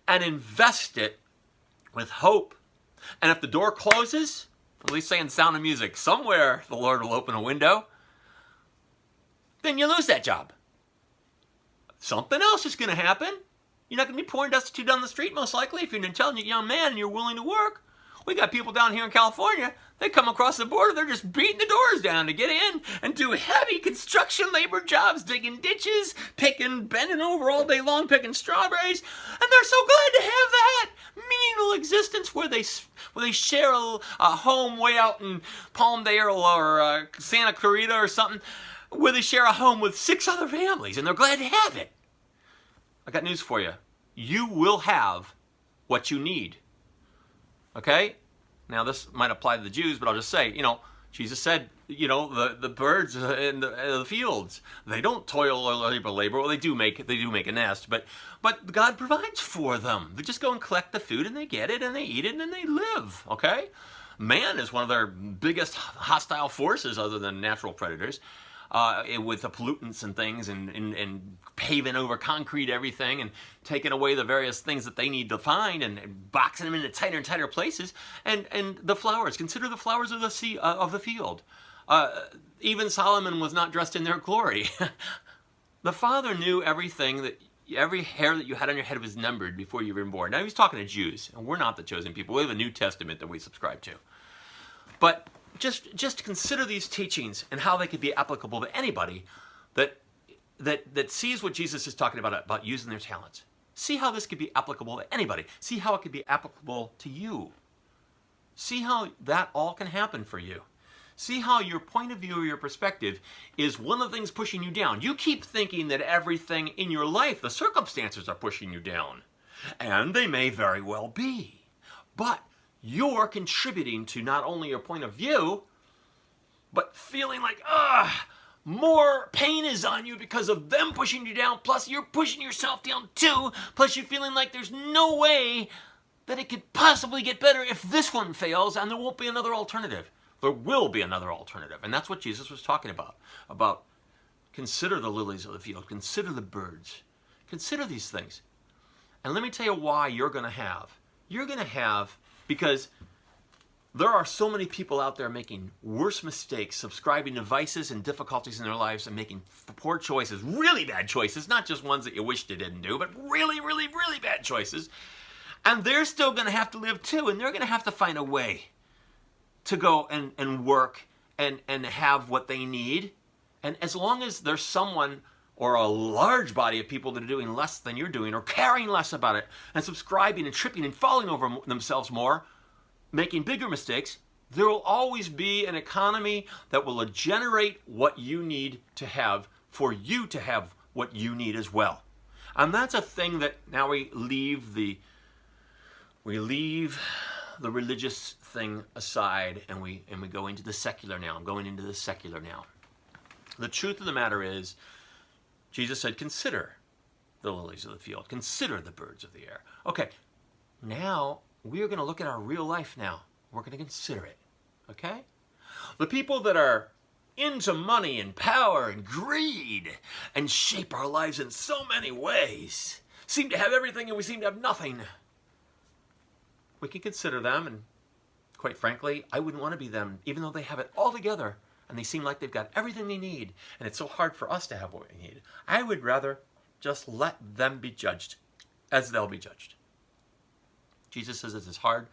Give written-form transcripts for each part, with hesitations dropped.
and invest it with hope. And if the door closes, at least say in Sound of Music, somewhere the Lord will open a window, then you lose that job. Something else is going to happen. You're not going to be poor and destitute down the street, most likely, if you're an intelligent young man and you're willing to work. We got people down here in California, they come across the border, they're just beating the doors down to get in and do heavy construction labor jobs, digging ditches, bending over all day long, picking strawberries, and they're so glad to have that menial existence where they share a home way out in Palmdale or Santa Clarita or something, where they share a home with 6 other families, and they're glad to have it. I got news for you. You will have what you need. Okay? Now, this might apply to the Jews, but I'll just say, Jesus said, the birds in the fields, they don't toil or labor. Well, they do make a nest, but God provides for them. They just go and collect the food, and they get it, and they eat it, and then they live. Okay? Man is one of their biggest hostile forces other than natural predators. With the pollutants and things and paving over concrete everything and taking away the various things that they need to find and boxing them into tighter and tighter places. And the flowers, consider the flowers of the sea, of the field. Even Solomon was not dressed in their glory. The Father knew everything, that every hair that you had on your head was numbered before you were born. Now he's talking to Jews, and we're not the chosen people. We have a New Testament that we subscribe to. But just consider these teachings and how they could be applicable to anybody that sees what Jesus is talking about using their talents. See how this could be applicable to anybody. See how it could be applicable to you. See how that all can happen for you. See how your point of view or your perspective is one of the things pushing you down. You keep thinking that everything in your life, the circumstances are pushing you down. And they may very well be. But you're contributing to not only your point of view, but feeling like, more pain is on you because of them pushing you down, plus you're pushing yourself down too, plus you're feeling like there's no way that it could possibly get better if this one fails and there won't be another alternative. There will be another alternative, and that's what Jesus was talking about consider the lilies of the field, consider the birds, consider these things. And let me tell you why you're going to have. You're going to have because there are so many people out there making worse mistakes, subscribing to vices and difficulties in their lives and making poor choices, really bad choices, not just ones that you wish they didn't do, but really, really, really bad choices. And they're still going to have to live too, and they're going to have to find a way to go and work and have what they need. And as long as there's someone or a large body of people that are doing less than you're doing, or caring less about it, and subscribing and tripping and falling over themselves more, making bigger mistakes, there will always be an economy that will generate what you need to have for you to have what you need as well. And that's a thing that now we leave the religious thing aside, and we go into the secular now. I'm going into the secular now. The truth of the matter is, Jesus said, consider the lilies of the field. Consider the birds of the air. Okay, now we are going to look at our real life now. We're going to consider it. Okay? The people that are into money and power and greed and shape our lives in so many ways seem to have everything and we seem to have nothing. We can consider them, and quite frankly, I wouldn't want to be them, even though they have it all together. And they seem like they've got everything they need, and it's so hard for us to have what we need. I would rather just let them be judged as they'll be judged. Jesus says it's as hard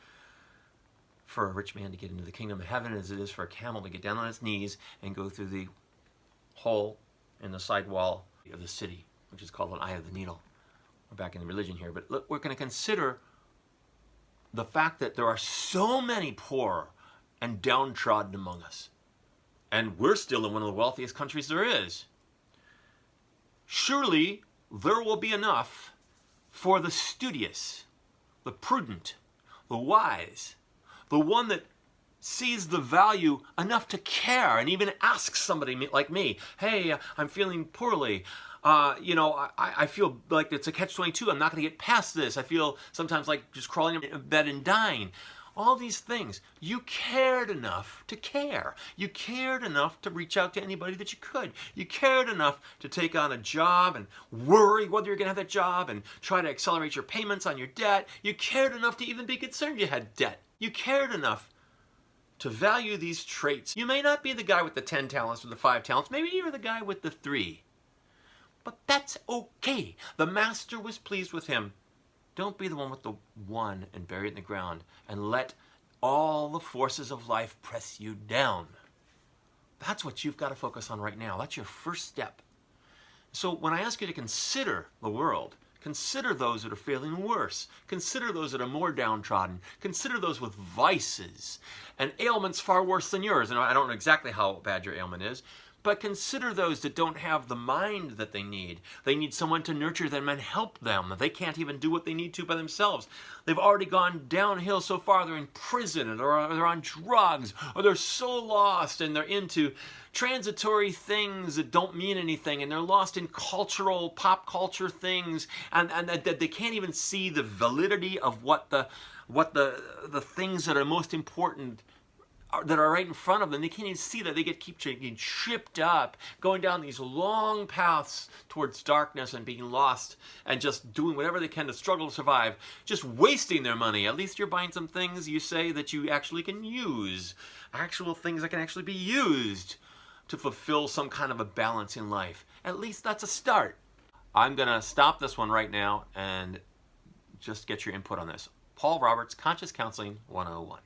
for a rich man to get into the kingdom of heaven as it is for a camel to get down on its knees and go through the hole in the side wall of the city, which is called an eye of the needle. We're back in the religion here, but look, we're going to consider the fact that there are so many poor and downtrodden among us. And we're still in one of the wealthiest countries there is. Surely there will be enough for the studious, the prudent, the wise, the one that sees the value enough to care and even ask somebody like me, hey, I'm feeling poorly. I feel like it's a catch-22. I'm not going to get past this. I feel sometimes like just crawling in bed and dying. All these things. You cared enough to care. You cared enough to reach out to anybody that you could. You cared enough to take on a job and worry whether you're going to have that job and try to accelerate your payments on your debt. You cared enough to even be concerned you had debt. You cared enough to value these traits. You may not be the guy with the 10 talents or the 5 talents. Maybe you're the guy with the 3. But that's okay. The master was pleased with him. Don't be the one with the 1 and bury it in the ground and let all the forces of life press you down. That's what you've got to focus on right now. That's your first step. So when I ask you to consider the world, consider those that are feeling worse. Consider those that are more downtrodden. Consider those with vices and ailments far worse than yours. And I don't know exactly how bad your ailment is, but consider those that don't have the mind that they need. They need someone to nurture them and help them. They can't even do what they need to by themselves. They've already gone downhill so far. They're in prison, or they're on drugs, or they're so lost and they're into transitory things that don't mean anything, and they're lost in pop culture things, and that they can't even see the validity of what the things that are most important that are right in front of them. They can't even see that. They keep getting shipped up, going down these long paths towards darkness and being lost and just doing whatever they can to struggle to survive, just wasting their money. At least you're buying some things you say that you actually can use, actual things that can actually be used to fulfill some kind of a balance in life. At least that's a start. I'm going to stop this one right now and just get your input on this. Paul Roberts, Conscious Counseling 101.